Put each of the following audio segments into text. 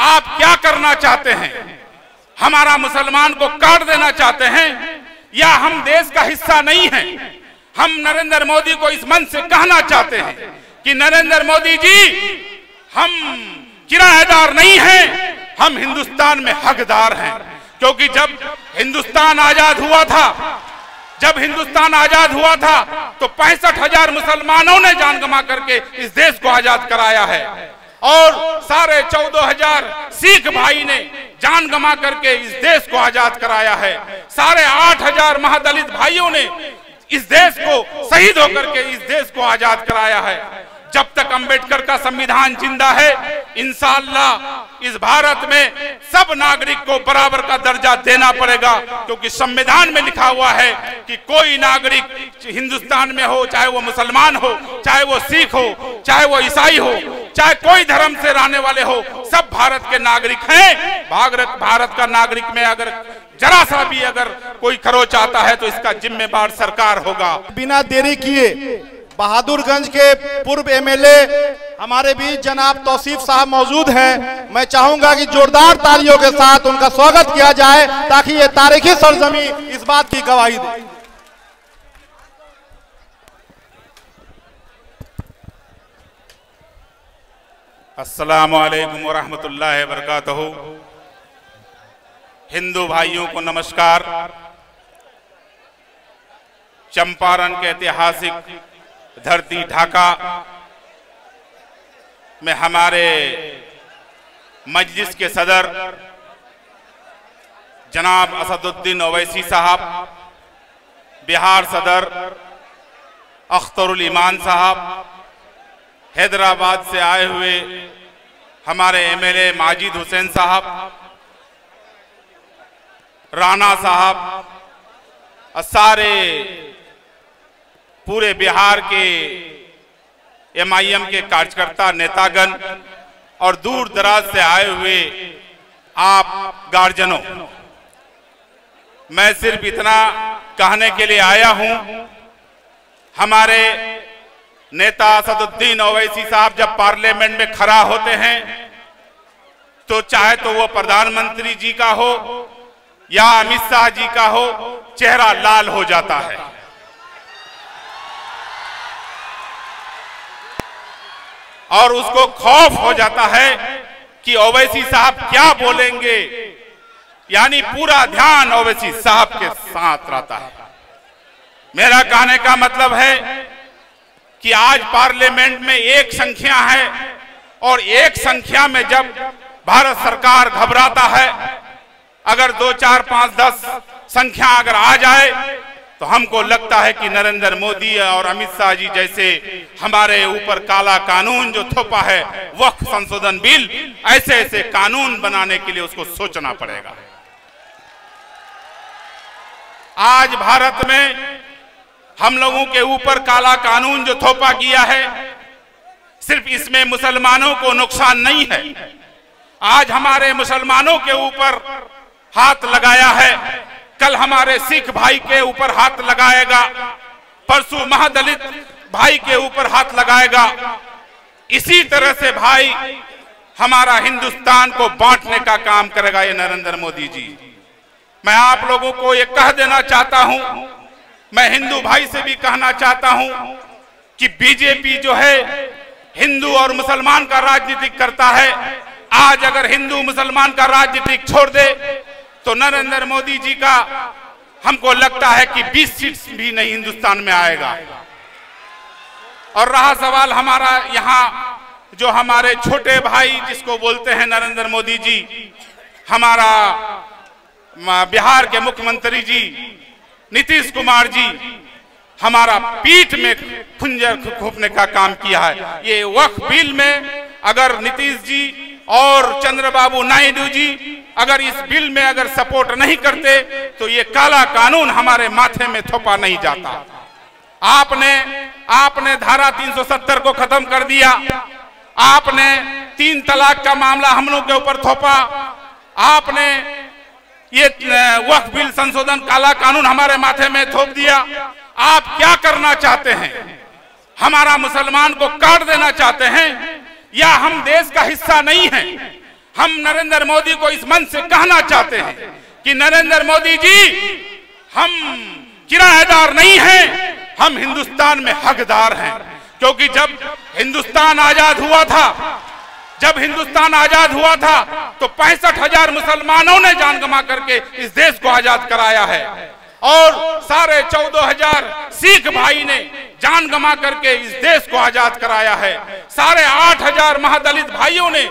आप क्या करना चाहते हैं? हमारा मुसलमान को काट देना चाहते हैं या हम देश का हिस्सा नहीं हैं? हम नरेंद्र मोदी को इस मंच से कहना चाहते हैं कि नरेंद्र मोदी जी, हम किराएदार नहीं हैं, हम हिंदुस्तान में हकदार हैं। क्योंकि जब हिंदुस्तान आजाद हुआ था तो 65,000 मुसलमानों ने जान गंवा करके इस देश को आजाद कराया है और 14,500 सिख भाई ने जान गंवा करके इस देश को आजाद कराया है। 8,500 महादलित भाइयों ने इस देश को शहीद होकर के इस देश को आजाद कराया है। जब तक अंबेडकर का संविधान जिंदा है, इंशाअल्लाह इस भारत में सब नागरिक को बराबर का दर्जा देना पड़ेगा। क्योंकि संविधान में लिखा हुआ है कि कोई नागरिक हिंदुस्तान में हो, चाहे वो मुसलमान हो, चाहे वो सिख हो, चाहे वो ईसाई हो, चाहे कोई धर्म से रहने वाले हो, सब भारत के नागरिक हैं। भारत का नागरिक में अगर जरा सा भी अगर कोई खरोच आता है तो इसका जिम्मेदार सरकार होगा। बिना देरी किए बहादुरगंज के पूर्व एमएलए हमारे बीच जनाब तौसीफ साहब मौजूद हैं। मैं चाहूंगा कि जोरदार तालियों के साथ उनका स्वागत किया जाए ताकि ये तारीखी सरजमी इस बात की गवाही दे। अस्सलामु अलैकुम व रहमतुल्लाहि व बरकातहू। हिंदू भाइयों को नमस्कार। चंपारण के ऐतिहासिक धरती ढाका में हमारे मजलिस के सदर जनाब असदुद्दीन ओवैसी साहब, बिहार सदर अख्तरुल ईमान साहब, हैदराबाद से आए हुए हमारे एमएलए माजिद हुसैन साहब, राणा साहब, सारे पूरे बिहार के एमआईएम के कार्यकर्ता नेतागण और दूर दराज से आए हुए आप गार्जियनों, मैं सिर्फ इतना कहने के लिए आया हूं, हमारे नेता असदुद्दीन ओवैसी साहब जब पार्लियामेंट में खड़ा होते हैं तो चाहे तो वो प्रधानमंत्री जी का हो या अमित शाह जी का हो, चेहरा लाल हो जाता है। और उसको खौफ हो जाता है कि ओवैसी साहब क्या बोलेंगे, यानी पूरा ध्यान ओवैसी साहब के साथ रहता है। मेरा कहने का मतलब है कि आज पार्लियामेंट में एक संख्या है और एक संख्या में जब भारत सरकार घबराता है, अगर 2, 4, 5, 10 संख्या अगर आ जाए तो हमको लगता है कि नरेंद्र मोदी और अमित शाह जी जैसे हमारे ऊपर काला कानून जो थोपा है, वक्फ संशोधन बिल, ऐसे ऐसे कानून बनाने के लिए उसको सोचना पड़ेगा। आज भारत में हम लोगों के ऊपर काला कानून जो थोपा गया है, सिर्फ इसमें मुसलमानों को नुकसान नहीं है, आज हमारे मुसलमानों के ऊपर हाथ लगाया है, कल हमारे सिख भाई के ऊपर हाथ लगाएगा, परसों महादलित भाई के ऊपर हाथ लगाएगा। इसी तरह से भाई हमारा हिंदुस्तान को बांटने का काम करेगा ये नरेंद्र मोदी जी। मैं आप लोगों को ये कह देना चाहता हूं, मैं हिंदू भाई से भी कहना चाहता हूं कि बीजेपी जो है हिंदू और मुसलमान का राजनीतिक करता है। आज अगर हिंदू मुसलमान का राजनीतिक छोड़ दे तो नरेंद्र मोदी जी का हमको लगता है कि 20 सीट भी नहीं हिंदुस्तान में आएगा। और रहा सवाल हमारा यहाँ जो हमारे छोटे भाई जिसको बोलते हैं नरेंद्र मोदी जी, हमारा बिहार के मुख्यमंत्री जी नीतीश कुमार जी, हमारा पीठ में खुंजर खोपने का काम किया है। ये वक्फ बिल में अगर नीतीश जी और चंद्रबाबू नायडू जी अगर इस बिल में अगर सपोर्ट नहीं करते तो ये काला कानून हमारे माथे में थोपा नहीं जाता। आपने धारा 370 को खत्म कर दिया, आपने 3 तलाक का मामला हम लोग के ऊपर थोपा, आपने ये वक्फ बिल संशोधन काला कानून हमारे माथे में थोप दिया। आप क्या करना चाहते हैं? हमारा मुसलमान को काट देना चाहते हैं या हम देश का हिस्सा नहीं हैं? हम नरेंद्र मोदी को इस मंच से कहना चाहते हैं कि नरेंद्र मोदी जी, हम किराएदार नहीं हैं, हम हिंदुस्तान में हकदार हैं। क्योंकि जब हिंदुस्तान आजाद हुआ था तो 65,000 मुसलमानों ने जान गंवा करके इस देश को आजाद कराया है और 14,500 सिख भाई ने जान गंवा करके इस देश को आजाद कराया है। 8,500 महादलित भाइयों ने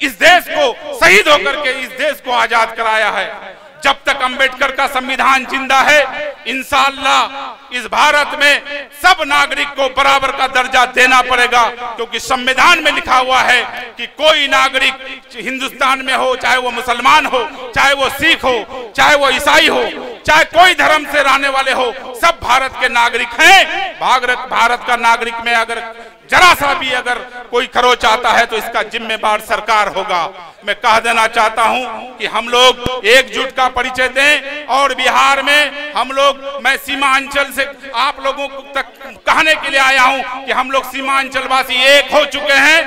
इस देश को शहीद होकर के इस देश को आजाद कराया है। जब तक अंबेडकर का संविधान जिंदा है, इंशाअल्लाह इस भारत में सब नागरिक को बराबर का दर्जा देना पड़ेगा। क्योंकि संविधान में लिखा हुआ है कि कोई नागरिक हिंदुस्तान में हो, चाहे वो मुसलमान हो, चाहे वो सिख हो, चाहे वो ईसाई हो, चाहे कोई धर्म से रहने वाले हो, सब भारत के नागरिक हैं। भारत का नागरिक में अगर जरा सा भी अगर कोई खरोच आता है तो इसका जिम्मेदार सरकार होगा। मैं कह देना चाहता हूं कि हम लोग एकजुट का परिचय दें और बिहार में हम लोग, मैं सीमांचल से आप लोगों तक कहने के लिए आया हूं कि हम लोग सीमांचल वासी एक हो चुके हैं,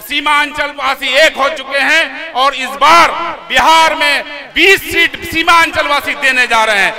सीमांचल वासी एक हो चुके हैं और इस बार बिहार में 20 सीट सीमांचल वासी देने जा रहे हैं।